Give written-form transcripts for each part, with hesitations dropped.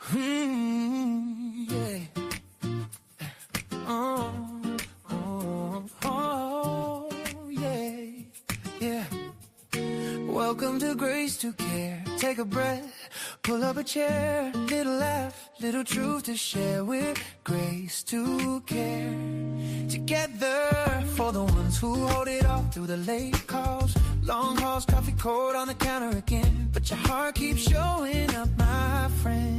Yeah. Oh, yeah. Yeah. Welcome to Grace to Care. Take a breath, pull up a chair. Little laugh, little truth to share with Grace to Care. Together for the ones who hold it off through the late calls, long hauls, coffee cold on the counter again. But your heart keeps showing up, my friend.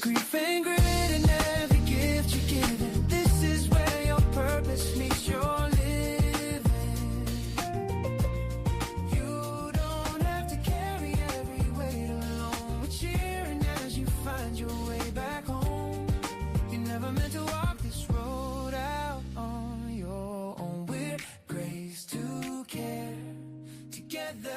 Grief and grit and every gift you give it. This is where your purpose meets your living. You don't have to carry every weight alone. We're cheering as you find your way back home. You never meant to walk this road out on your own. We're Grace to Care. Together.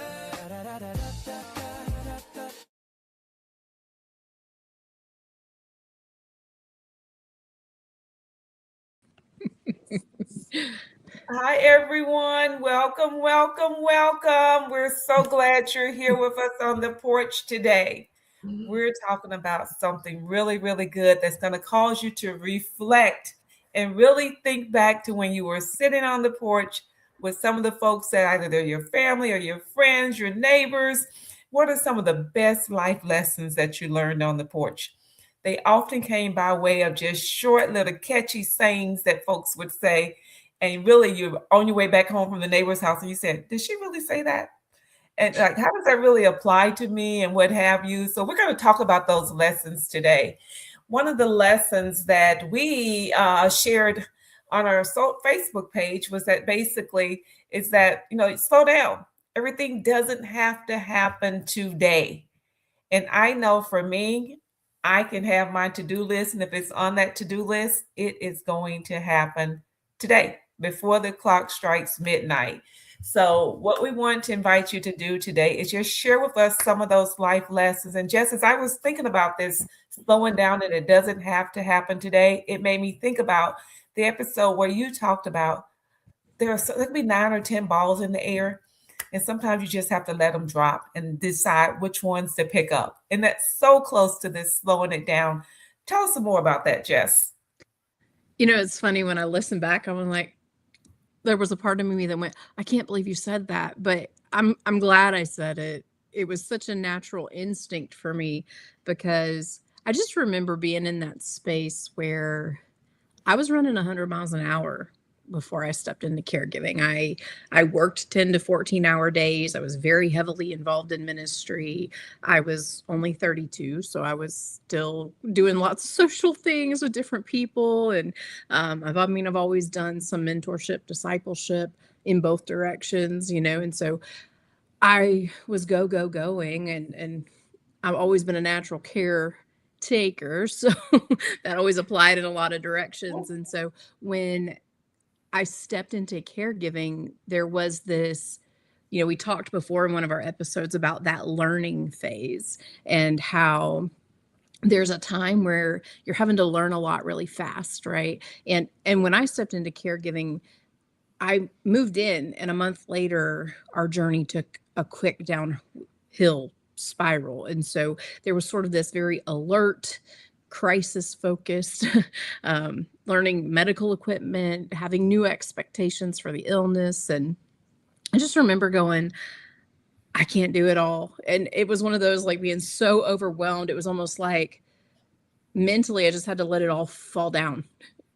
Hi, everyone. Welcome, welcome, welcome. We're so glad you're here with us on the porch today. We're talking about something really, really good that's going to cause you to reflect and really think back to when you were sitting on the porch with some of the folks that either they're your family or your friends, your neighbors. What are some of the best life lessons that you learned on the porch? They often came by way of just short, little catchy sayings that folks would say. And really, you're on your way back home from the neighbor's house and you said, did she really say that? And like, how does that really apply to me and what have you? So we're going to talk about those lessons today. One of the lessons that we shared on our Facebook page was that basically is that, slow down. Everything doesn't have to happen today. And I know for me, I can have my to-do list, and if it's on that to-do list, it is going to happen today before the clock strikes midnight. So, what we want to invite you to do today is just share with us some of those life lessons. And just as I was thinking about this slowing down and it doesn't have to happen today, it made me think about the episode where you talked about there could be 9 or 10 balls in the air. And sometimes you just have to let them drop and decide which ones to pick up. And that's so close to this slowing it down. Tell us some more about that, Jess. It's funny when I listen back, I'm like, there was a part of me that went, I can't believe you said that, but I'm glad I said it. It was such a natural instinct for me because I just remember being in that space where I was running 100 miles an hour before I stepped into caregiving. I worked 10 to 14-hour days. I was very heavily involved in ministry. I was only 32, so I was still doing lots of social things with different people. And I've always done some mentorship, discipleship in both directions, and so I was going, and I've always been a natural caretaker, so that always applied in a lot of directions. And so when I stepped into caregiving, there was this, we talked before in one of our episodes about that learning phase and how there's a time where you're having to learn a lot really fast, right? And when I stepped into caregiving, I moved in, and a month later our journey took a quick downhill spiral. And so there was sort of this very alert, crisis focused, learning medical equipment, having new expectations for the illness. And I just remember going, I can't do it all. And it was one of those, like, being so overwhelmed. It was almost like mentally I just had to let it all fall down.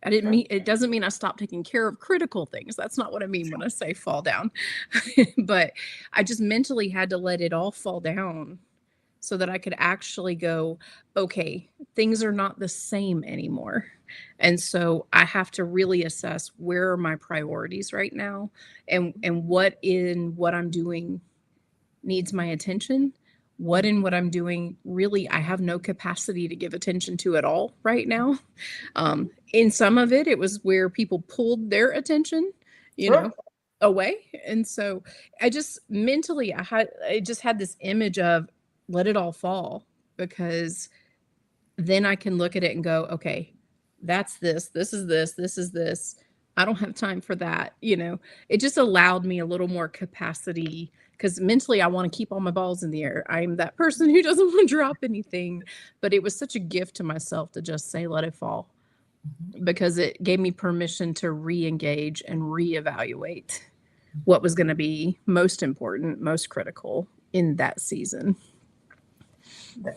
It doesn't mean I stopped taking care of critical things. That's not what I mean when I say fall down. But I just mentally had to let it all fall down so that I could actually go, okay, things are not the same anymore. And so I have to really assess, where are my priorities right now, and what in what I'm doing needs my attention. What in what I'm doing, really, I have no capacity to give attention to at all right now. In some of it, it was where people pulled their attention, you Sure. know, away. And so I just mentally, I just had this image of, let it all fall, because then I can look at it and go, okay, that's this is this is this. I don't have time for that. It just allowed me a little more capacity because mentally I want to keep all my balls in the air. I'm that person who doesn't want to drop anything. But it was such a gift to myself to just say, let it fall, because it gave me permission to re-engage and reevaluate what was going to be most important, most critical in that season.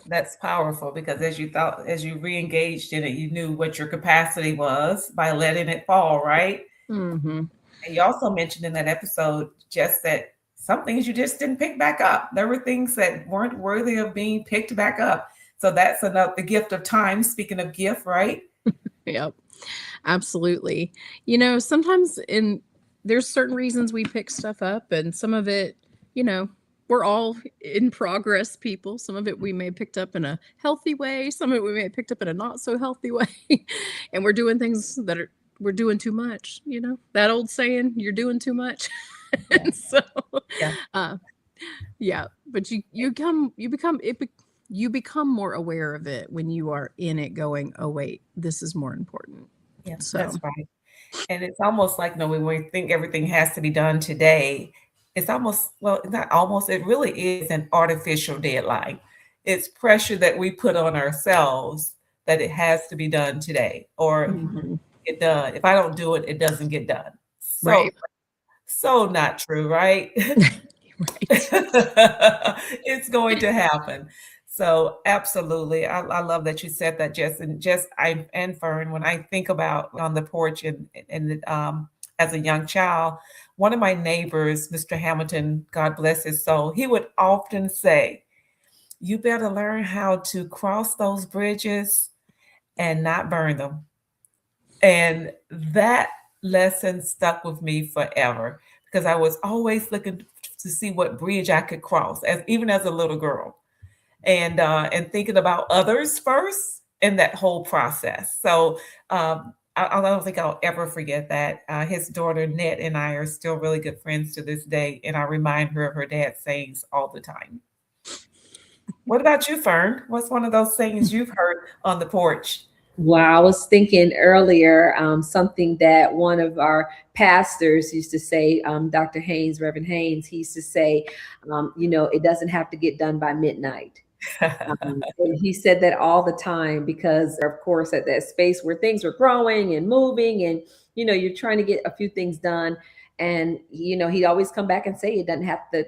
That's powerful because as you re-engaged in it, you knew what your capacity was by letting it fall, right? Mm-hmm. And you also mentioned in that episode just that some things you just didn't pick back up. There were things that weren't worthy of being picked back up. So that's another the gift of time. Speaking of gift, right? Yep, absolutely. Sometimes there's certain reasons we pick stuff up, and some of it, you know, we're all in progress people. Some of it we may have picked up in a healthy way, some of it we may have picked up in a not so healthy way. And we're doing things we're doing too much, that old saying, you're doing too much. Yeah. And so Yeah. uh yeah, but you become more aware of it when you are in it going, oh wait, this is more important. Yeah, So that's right. And it's almost like, when we think everything has to be done today, it's almost, well, not almost, it really is an artificial deadline. It's pressure that we put on ourselves that it has to be done today or mhm. get done. If I don't do it, it doesn't get done. So, Right. so not true, right? Right. It's going to happen. So absolutely. I love that you said that, Jess. And Jess, and Fern, when I think about on the porch and as a young child, one of my neighbors, Mr. Hamilton, God bless his soul, he would often say, you better learn how to cross those bridges and not burn them. And that lesson stuck with me forever because I was always looking to see what bridge I could cross, as even as a little girl, and thinking about others first in that whole process. So I don't think I'll ever forget that. His daughter Net and I are still really good friends to this day, and I remind her of her dad's sayings all the time. What about you, Fern? What's one of those sayings you've heard on the porch? Wow, I was thinking earlier, something that one of our pastors used to say, Dr. Haynes, Reverend Haynes, he used to say, it doesn't have to get done by midnight. And he said that all the time because, of course, at that space where things were growing and moving, and you're trying to get a few things done, and he'd always come back and say it doesn't have to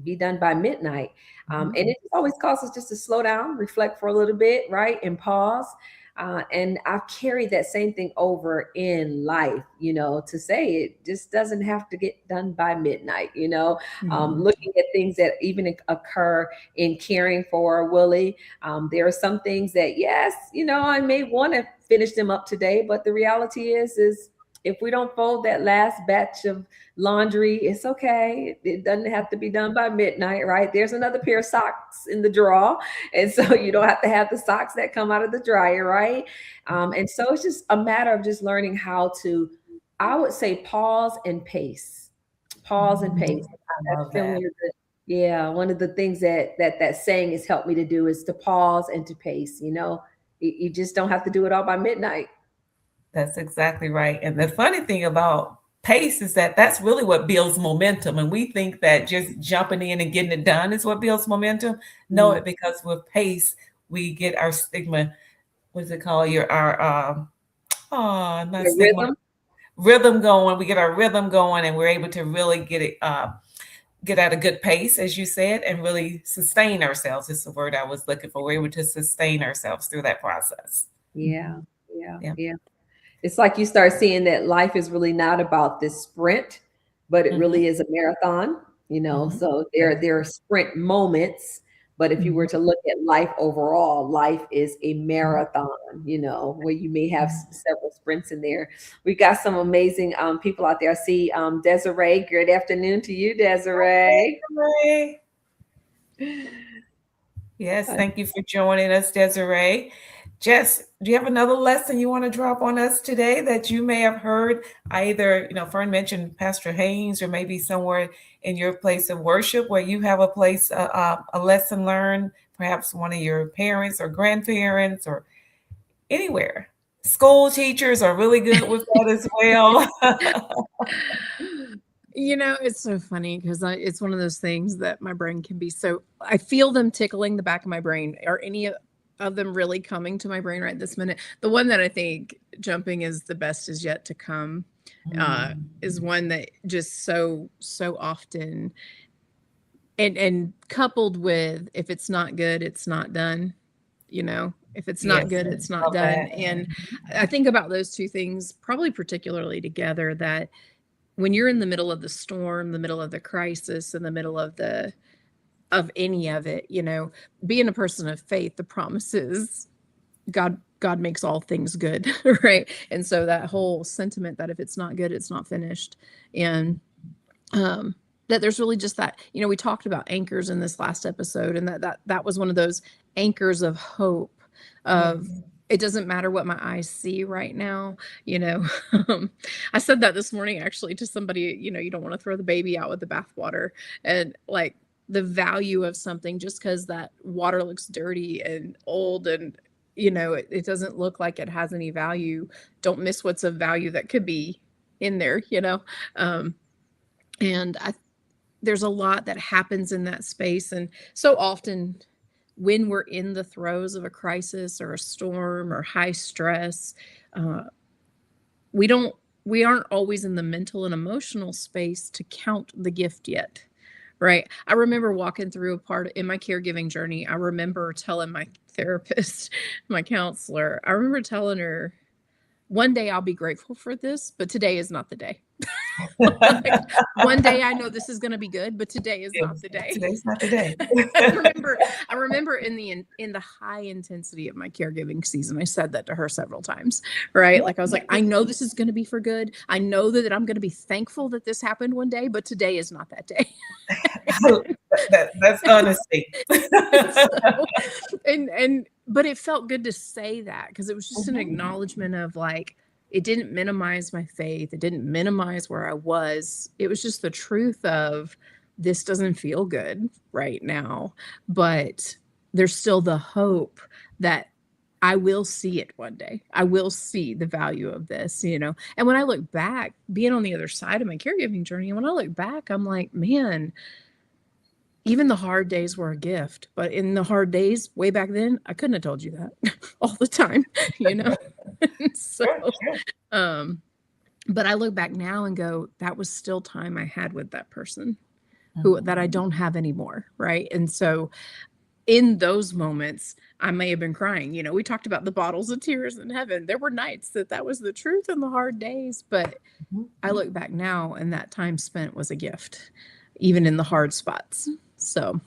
be done by midnight, and it always causes us just to slow down, reflect for a little bit, right, and pause. And I've carried that same thing over in life, to say it just doesn't have to get done by midnight, Mhm. looking at things that even occur in caring for Willie. There are some things that, yes, I may want to finish them up today, but the reality is if we don't fold that last batch of laundry, it's okay. It doesn't have to be done by midnight, right? There's another pair of socks in the drawer. And so you don't have to have the socks that come out of the dryer, right? And so it's just a matter of just learning how to, I would say, pause and pace. Pause and pace. I That's love been that. one of the things that saying has helped me to do is to pause and to pace. You just don't have to do it all by midnight. That's exactly right. And the funny thing about pace is that that's really what builds momentum. And we think that just jumping in and getting it done is what builds momentum. No, Mm. it because with pace, we get our stigma. What's it called? Not The stigma, rhythm. rhythm going. We get our rhythm going and we're able to really get at a good pace, as you said, and really sustain ourselves. Is the word I was looking for. We're able to sustain ourselves through that process. Yeah, yeah, Yeah. yeah. It's like you start seeing that life is really not about this sprint, but it Mhm. really is a marathon, Mhm. So That is there are sprint moments, but if you were Mhm. to look at life overall, life is a Mhm. marathon, where you may have several sprints in there. We got some amazing people out there. I see Desiree. Good afternoon to you, Desiree. Desiree. Yes, thank you for joining us, Desiree. Jess, do you have another lesson you want to drop on us today that you may have heard? Either, Fern mentioned Pastor Haynes, or maybe somewhere in your place of worship where you have a lesson learned, perhaps one of your parents or grandparents or anywhere. School teachers are really good with that as well. You know, it's so funny because it's one of those things that my brain can be so, I feel them tickling the back of my brain. Are any of them really coming to my brain right this minute? The one that I think jumping is the best is yet to come is one that just so often, and coupled with, if it's not good, it's not done. You know, if it's not Yes, good, it's not love done. that. And I think about those two things probably particularly together, that when you're in the middle of the storm, the middle of the crisis, in the middle of any of it, you know, being a person of faith, the promises, God makes all things good, right? And so that whole sentiment that if it's not good, it's not finished. And that there's really just that, you know, we talked about anchors in this last episode, and that was one of those anchors of hope of, it doesn't matter what my eyes see right now, you know. I said that this morning actually to somebody, you know, you don't want to throw the baby out with the bathwater, and like the value of something, just because that water looks dirty and old and, you know, it doesn't look like it has any value. Don't miss what's of value that could be in there, you know. And there's a lot that happens in that space. And so often when we're in the throes of a crisis or a storm or high stress, we aren't always in the mental and emotional space to count the gift yet. Right. I remember walking through a part in my caregiving journey. I remember telling my therapist, my counselor, I remember telling her, one day I'll be grateful for this, but today is not the day. Like, one day I know this is going to be good, but today is not the day. Today's not the day. I remember in the high intensity of my caregiving season, I said that to her several times, right? Like I was like, I know this is going to be for good. I know that I'm going to be thankful that this happened one day, but today is not that day. That's honesty. But it felt good to say that, because it was just an acknowledgement of, like, it didn't minimize my faith. It didn't minimize where I was. It was just the truth of, this doesn't feel good right now, but there's still the hope that I will see it one day. I will see the value of this, you know? And when I look back, being on the other side of my caregiving journey, when I look back, I'm like, man, even the hard days were a gift. But in the hard days way back then, I couldn't have told you that all the time, you know? So, but I look back now and go, that was still time I had with that person that I don't have anymore, right? And so in those moments, I may have been crying. You know, we talked about the bottles of tears in heaven. There were nights that was the truth in the hard days, but I look back now and that time spent was a gift, even in the hard spots. So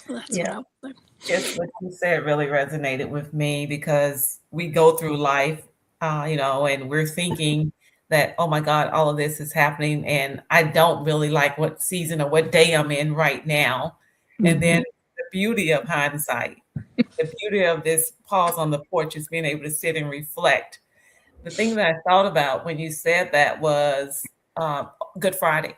that's what I would say. Just what you said really resonated with me, because we go through life, you know, and we're thinking that, oh my God, all of this is happening, and I don't really like what season or what day I'm in right now. And then the beauty of hindsight, the beauty of this pause on the porch is being able to sit and reflect. The thing that I thought about when you said that was Good Friday.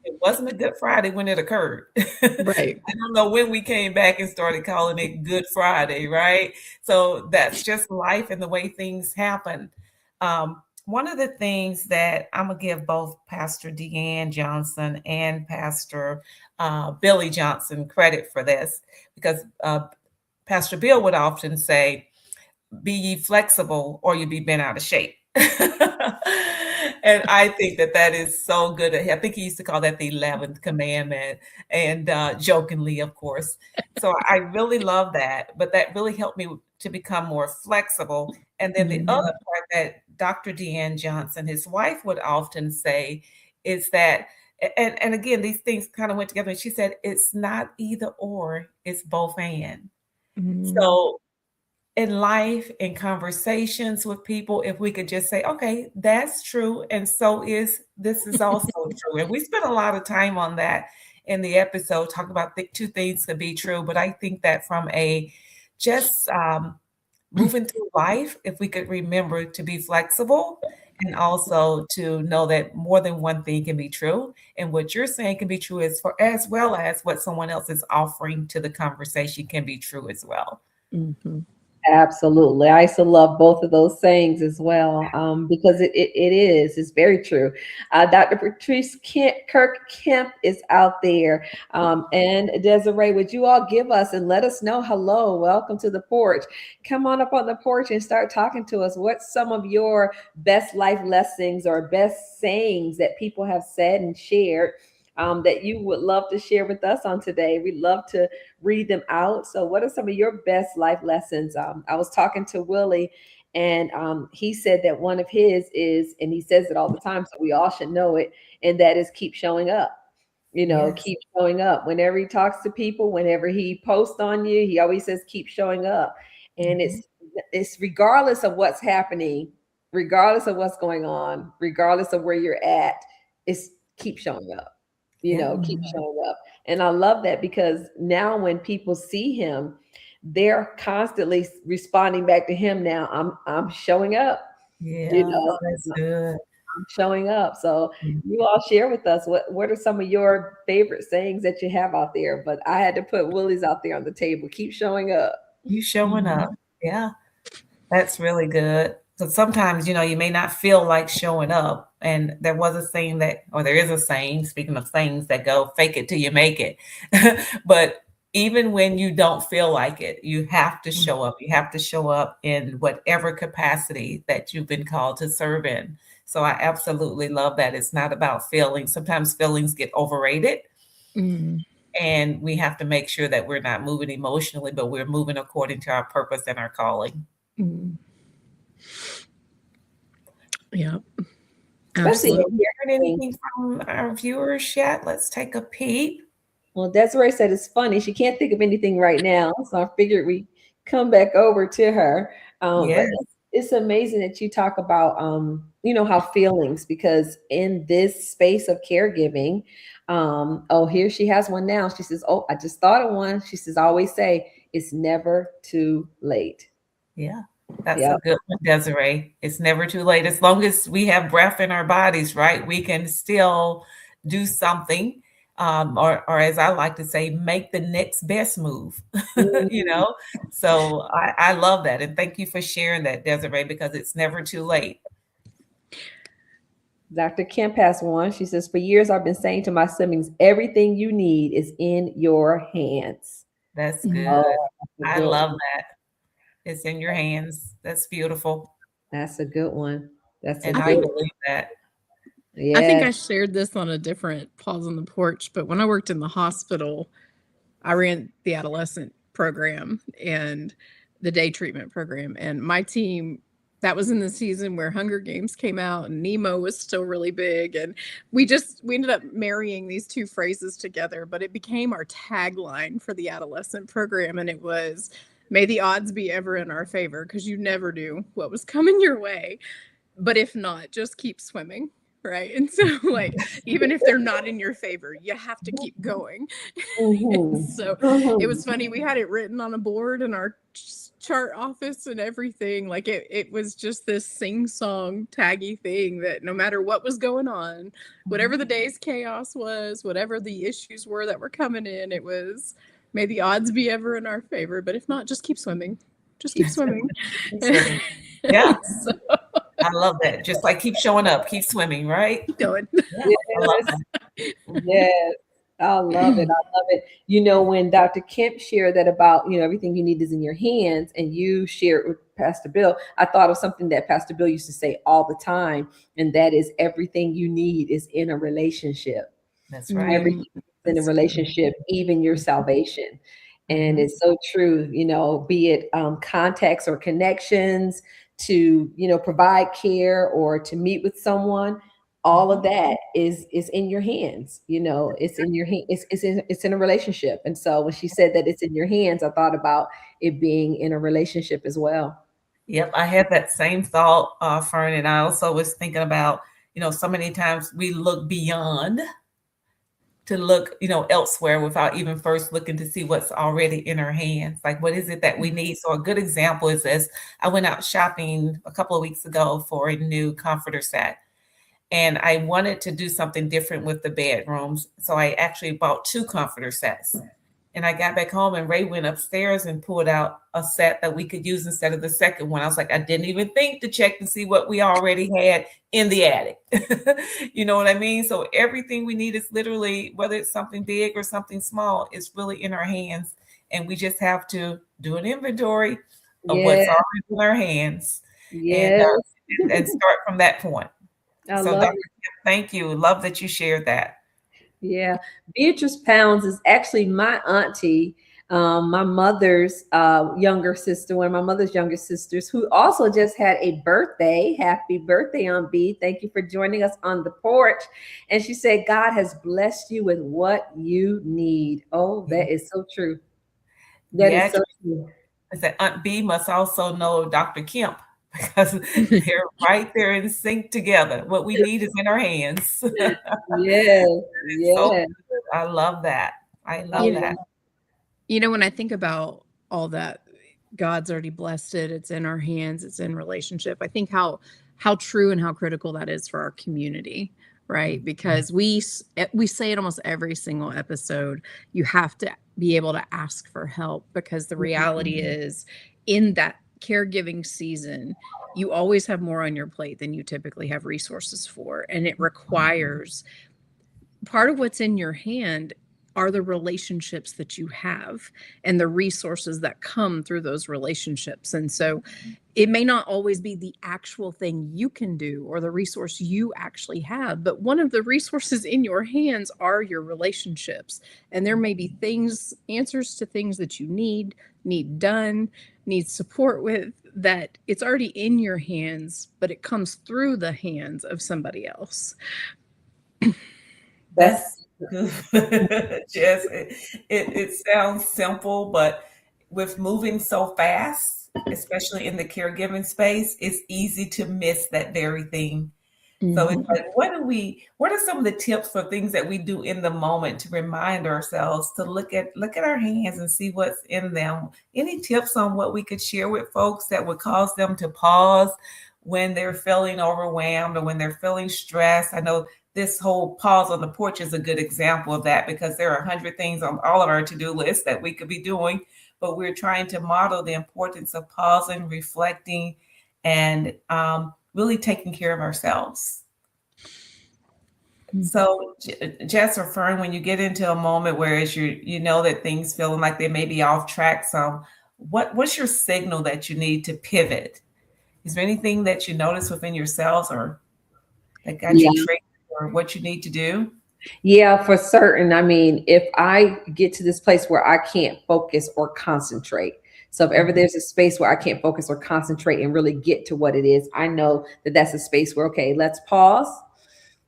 It wasn't a Good Friday when it occurred. Right. I don't know when we came back and started calling it Good Friday, right? So that's just life and the way things happen. One of the things that I'm going to give both Pastor Deanne Johnson and Pastor Billy Johnson credit for this, because Pastor Bill would often say, be ye flexible or you be bent out of shape. And I think that is so good. I think he used to call that the 11th commandment, and jokingly, of course. So I really love that, but that really helped me to become more flexible. And then the other part that Dr. Deanne Johnson, his wife, would often say is that, and again, these things kind of went together. And she said, it's not either or, it's both and. So in life, in conversations with people, if we could just say, okay, that's true, and this is also true. And we spent a lot of time on that in the episode, talking about the two things to be true. But I think that from just moving through life, if we could remember to be flexible, and also to know that more than one thing can be true, and what you're saying can be true as well as what someone else is offering to the conversation can be true as well. Absolutely. I used to love both of those sayings as well, because it's very true. Dr. Patrice Kirk Kemp is out there. And Desiree, would you all give us and let us know hello, welcome to the porch. Come on up on the porch and start talking to us. What's some of your best life lessons or best sayings that people have said and shared, that you would love to share with us on today? We'd love to read them out. So, what are some of your best life lessons? I was talking to Willie, and he said that one of his is, and he says it all the time, so we all should know it, and that is keep showing up. Yes. Keep showing up. Whenever he talks to people, whenever he posts on you, he always says keep showing up. And it's regardless of what's happening, regardless of what's going on, regardless of where you're at, it's keep showing up. Keep showing up. And I love that, because now when people see him, they're constantly responding back to him. Now I'm showing up. Yeah, that's good. I'm showing up. So you all share with us what are some of your favorite sayings that you have out there. But I had to put Willie's out there on the table. Keep showing up. You showing up. Yeah, that's really good. So sometimes, you may not feel like showing up. And there was a saying there is a saying, speaking of things that go, fake it till you make it. But even when you don't feel like it, you have to show up. You have to show up in whatever capacity that you've been called to serve in. So I absolutely love that. It's not about feelings. Sometimes feelings get overrated. And we have to make sure that we're not moving emotionally, but we're moving according to our purpose and our calling. Yeah. Especially if you heard anything from our viewers yet. Let's take a peek. Well, Desiree said it's funny. She can't think of anything right now. So I figured we come back over to her. Yes. But it's amazing that you talk about, how feelings, because in this space of caregiving, here she has one now. She says, oh, I just thought of one. She says, I always say it's never too late. Yeah. That's a good one, Desiree. It's never too late. As long as we have breath in our bodies, right? We can still do something. Or as I like to say, make the next best move, So I love that. And thank you for sharing that, Desiree, because it's never too late. Dr. Kemp has one. She says, for years, I've been saying to my siblings, everything you need is in your hands. That's good. I love that. It's in your hands. That's beautiful. That's a good one. I believe that. Yeah. I think I shared this on a different Pause on the Porch, but when I worked in the hospital, I ran the adolescent program and the day treatment program. And my team, that was in the season where Hunger Games came out and Nemo was still really big. And we ended up marrying these two phrases together, but it became our tagline for the adolescent program. And it was, may the odds be ever in our favor, because you never knew what was coming your way. But if not, just keep swimming. Right. And so, even if they're not in your favor, you have to keep going. So it was funny. We had it written on a board in our chart office and everything. It was just this sing-song taggy thing that no matter what was going on, whatever the day's chaos was, whatever the issues were that were coming in, it was, may the odds be ever in our favor. But if not, just keep swimming. Just keep swimming. Yeah. I love that. Just like keep showing up, keep swimming, right? Keep going. Yes. I love that. Yes. I love it. I love it. When Dr. Kemp shared that about, everything you need is in your hands, and you shared with Pastor Bill, I thought of something that Pastor Bill used to say all the time, and that is everything you need is in a relationship. That's right. Everything is in a relationship, even your salvation. And it's so true, be it contacts or connections to, provide care or to meet with someone. All of that is in your hands. It's in your hand. It's in a relationship. And so when she said that it's in your hands, I thought about it being in a relationship as well. Yep, I had that same thought, Fern, and I also was thinking about, so many times we look beyond to look, elsewhere without even first looking to see what's already in our hands. Like, what is it that we need? So a good example is this. I went out shopping a couple of weeks ago for a new comforter set. And I wanted to do something different with the bedrooms. So I actually bought 2 comforter sets. And I got back home and Ray went upstairs and pulled out a set that we could use instead of the second one. I was like, I didn't even think to check to see what we already had in the attic. You know what I mean? So everything we need is literally, whether it's something big or something small, it's really in our hands. And we just have to do an inventory of what's Yeah. already in our hands and, Yes. and start from that point. I So love Dr. Kim, thank you. Love that you shared that. Yeah, Beatrice Pounds is actually my auntie, my mother's younger sister, one of my mother's younger sisters, who also just had a birthday. Happy birthday, Aunt B. Thank you for joining us on the porch. And she said, God has blessed you with what you need. Oh, that is so true. That is Yeah, so true. I said Aunt B must also know Dr. Kemp because they're right there in sync together. What we need is in our hands. Yes, It's so yes. good. I love that. I I love You, that. love- you know, when I think about all that, God's already blessed it. It's in our hands. It's in relationship. I think how true and how critical that is for our community, right? Because we say it almost every single episode. You have to be able to ask for help because the reality is, in that caregiving season, you always have more on your plate than you typically have resources for, and it requires part of what's in your hand are the relationships that you have and the resources that come through those relationships. And so it may not always be the actual thing you can do or the resource you actually have, but one of the resources in your hands are your relationships. And there may be things, answers to things that you need done, need support with, that it's already in your hands, but it comes through the hands of somebody else. That's That's good. Jess, it sounds simple, but with moving so fast, especially in the caregiving space, it's easy to miss that very thing. So it's Mhm. like, what are some of the tips for things that we do in the moment to remind ourselves to look at our hands and see what's in them? Any tips on what we could share with folks that would cause them to pause when they're feeling overwhelmed or when they're feeling stressed? I know this whole pause on the porch is a good example of that because there are 100 things on all of our to-do list that we could be doing, but we're trying to model the importance of pausing, reflecting, and really taking care of ourselves. So, Jess or Fern, when you get into a moment where it's you know that things feeling like they may be off track, some what's your signal that you need to pivot? Is there anything that you notice within yourselves or that got you yeah. triggered or what you need to do? Yeah, for certain. I mean, if I get to this place where I can't focus or concentrate, so if ever Mhm. there's a space where I can't focus or concentrate and really get to what it is, I know that that's a space where, okay, let's pause.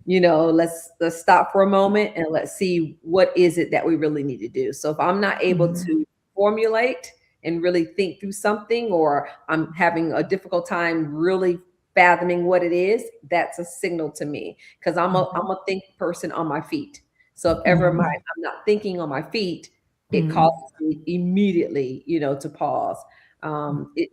Let's stop for a moment and let's see what is it that we really need to do. So if I'm not able Mhm. to formulate and really think through something, or I'm having a difficult time really fathoming what it is, that's a signal to me because I'm a think person on my feet. So if ever Mhm. I'm not thinking on my feet, it Mhm. causes me immediately, to pause.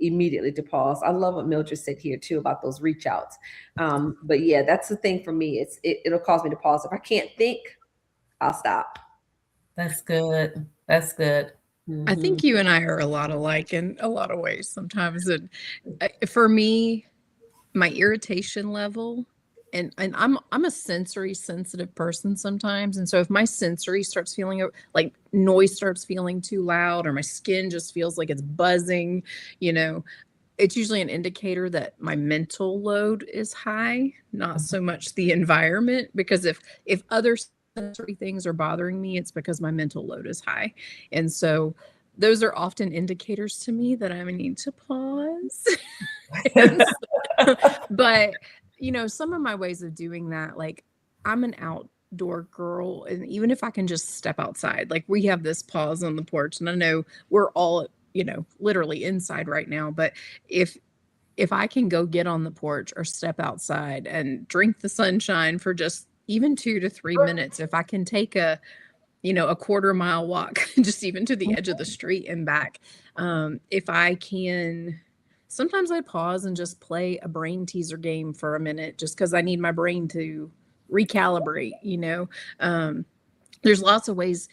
Immediately to pause. I love what Mildred said here too about those reach outs. But yeah, that's the thing for me. It'll cause me to pause. If I can't think, I'll stop. That's good. That's good. I Hmm. think you and I are a lot alike in a lot of ways sometimes. And for me, my irritation level, and I'm a sensory sensitive person sometimes. And so if my sensory starts feeling like noise starts feeling too loud, or my skin just feels like it's buzzing, you know, it's usually an indicator that my mental load is high, not so much the environment. Because if other sensory things are bothering me, it's because my mental load is high. And so those are often indicators to me that I need to pause. And but some of my ways of doing that, like, I'm an outdoor girl, and even if I can just step outside, like, we have this pause on the porch, and I know we're all, literally inside right now, but if I can go get on the porch or step outside and drink the sunshine for just even 2 to 3 minutes, if I can take a quarter-mile walk just even to the edge of the street and back. If I can, sometimes I pause and just play a brain teaser game for a minute just because I need my brain to recalibrate. There's lots of ways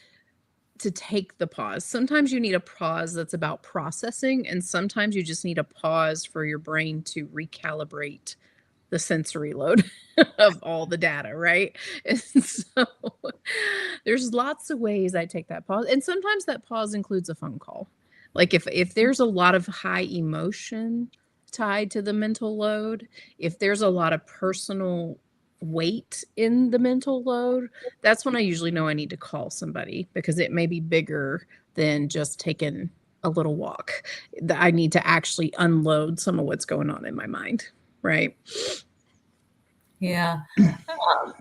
to take the pause. Sometimes you need a pause that's about processing, and sometimes you just need a pause for your brain to recalibrate the sensory load of all the data, right? And so there's lots of ways I take that pause. And sometimes that pause includes a phone call. Like if there's a lot of high emotion tied to the mental load, if there's a lot of personal weight in the mental load, that's when I usually know I need to call somebody, because it may be bigger than just taking a little walk. I need to actually unload some of what's going on in my mind, right? Yeah.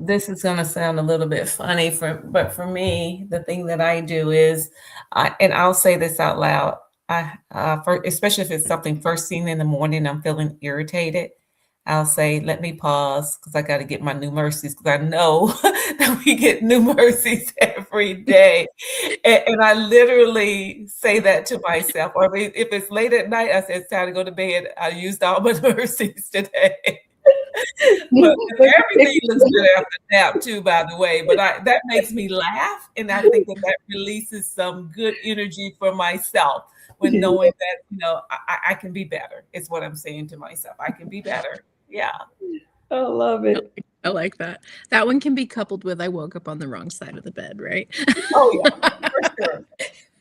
This is going to sound a little bit funny, but for me, the thing that I do is, and I'll say this out loud, especially if it's something first thing in the morning, I'm feeling irritated. I'll say, let me pause because I got to get my new mercies, because I know that we get new mercies every day. And I literally say that to myself. Or if it's late at night, I say, it's time to go to bed. I used all my mercies today. But everything looks good after nap too, by the way. But that makes me laugh, and I think that releases some good energy for myself when knowing that I can be better. It's what I'm saying to myself. I can be better. Yeah. I love it. I like that. That one can be coupled with I woke up on the wrong side of the bed, right? Oh yeah,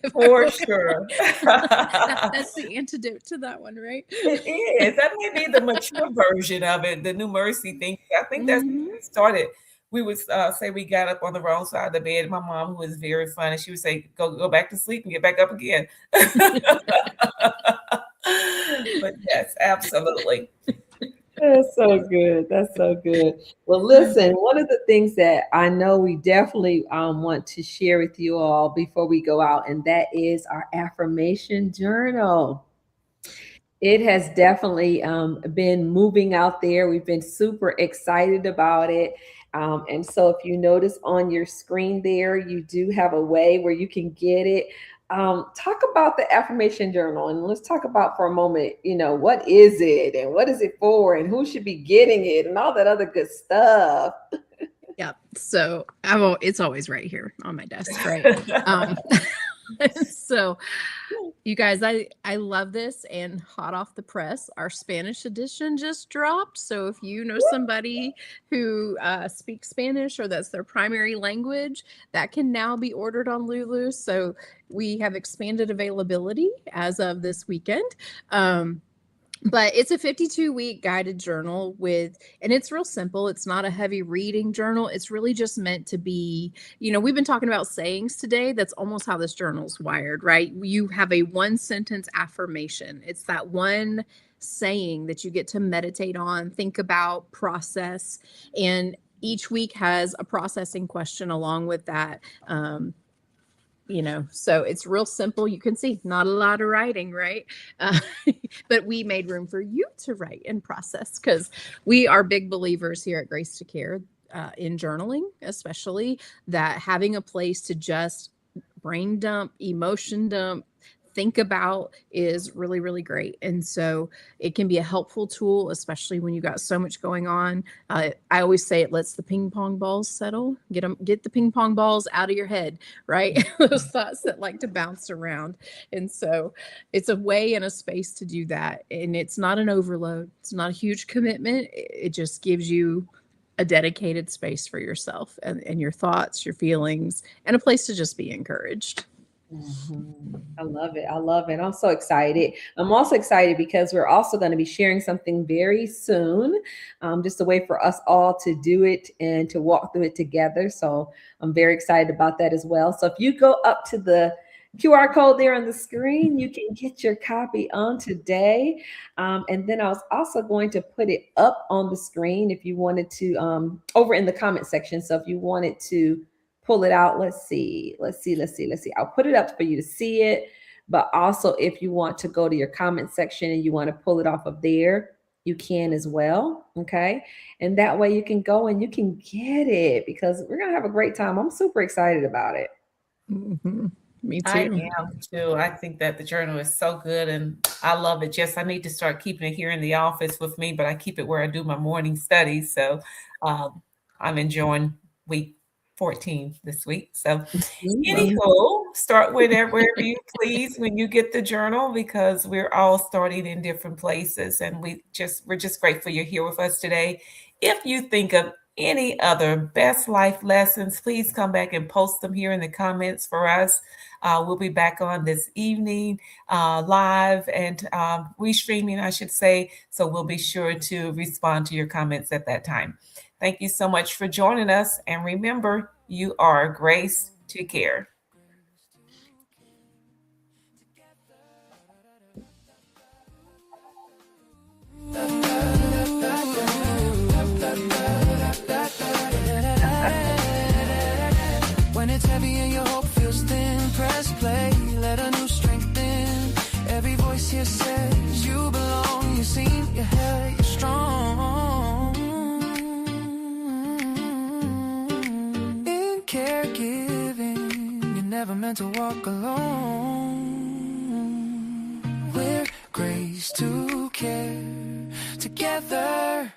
for sure. For sure. That's the antidote to that one, right? It is. That may be the mature version of it, the new mercy thing. I think that's when we started. We would say we got up on the wrong side of the bed. My mom, who was very funny, she would say, go back to sleep and get back up again. But yes, absolutely. That's so good. That's so good. Well, listen, one of the things that I know we definitely want to share with you all before we go out, and that is our affirmation journal. It has definitely been moving out there. We've been super excited about it. And so if you notice on your screen there, you do have a way where you can get it. Talk about the affirmation journal, and let's talk about for a moment, what is it and what is it for and who should be getting it and all that other good stuff. Yeah. So it's always right here on my desk, right? So you guys, I love this, and hot off the press, our Spanish edition just dropped. So if you know somebody who speaks Spanish or that's their primary language, that can now be ordered on Lulu. So we have expanded availability as of this weekend. But it's a 52-week guided journal and it's real simple. It's not a heavy reading journal. It's really just meant to be, we've been talking about sayings today. That's almost how this journal's wired, right? You have a 1-sentence affirmation. It's that one saying that you get to meditate on, think about, process. And each week has a processing question along with that. So it's real simple. You can see not a lot of writing, right? But we made room for you to write and process, because we are big believers here at Grace to Care in journaling, especially that having a place to just brain dump, emotion dump, think about is really, really great. And so it can be a helpful tool, especially when you got so much going on. I always say it lets the ping pong balls settle. Get the ping pong balls out of your head, right? Those thoughts that like to bounce around. And so it's a way and a space to do that. And it's not an overload. It's not a huge commitment. It just gives you a dedicated space for yourself and your thoughts, your feelings, and a place to just be encouraged. I love it. I love it. I'm so excited. I'm also excited because we're also going to be sharing something very soon, just a way for us all to do it and to walk through it together. So I'm very excited about that as well. So if you go up to the QR code there on the screen, you can get your copy on today. And then I was also going to put it up on the screen if you wanted to, over in the comment section. So if you wanted to pull it out. Let's see. I'll put it up for you to see it. But also, if you want to go to your comment section and you want to pull it off of there, you can as well. Okay. And that way you can go and you can get it, because we're going to have a great time. I'm super excited about it. Mm-hmm. Me too. I am too. I think that the journal is so good and I love it. Yes, I need to start keeping it here in the office with me, but I keep it where I do my morning studies. So I'm enjoying week 14 this week. So Mhm. anywho, start with it wherever you please when you get the journal, because we're all starting in different places, and we're just grateful you're here with us today. If you think of any other best life lessons, please come back and post them here in the comments for us. We'll be back on this evening live and restreaming, I should say. So we'll be sure to respond to your comments at that time. Thank you so much for joining us. And remember, you are graced to care. When it's heavy and your hope feels thin, press play, let a new strength in. Every voice here says you belong, you're seen, you're held, you're strong. In caregiving, you're never meant to walk alone. We're grace to care together.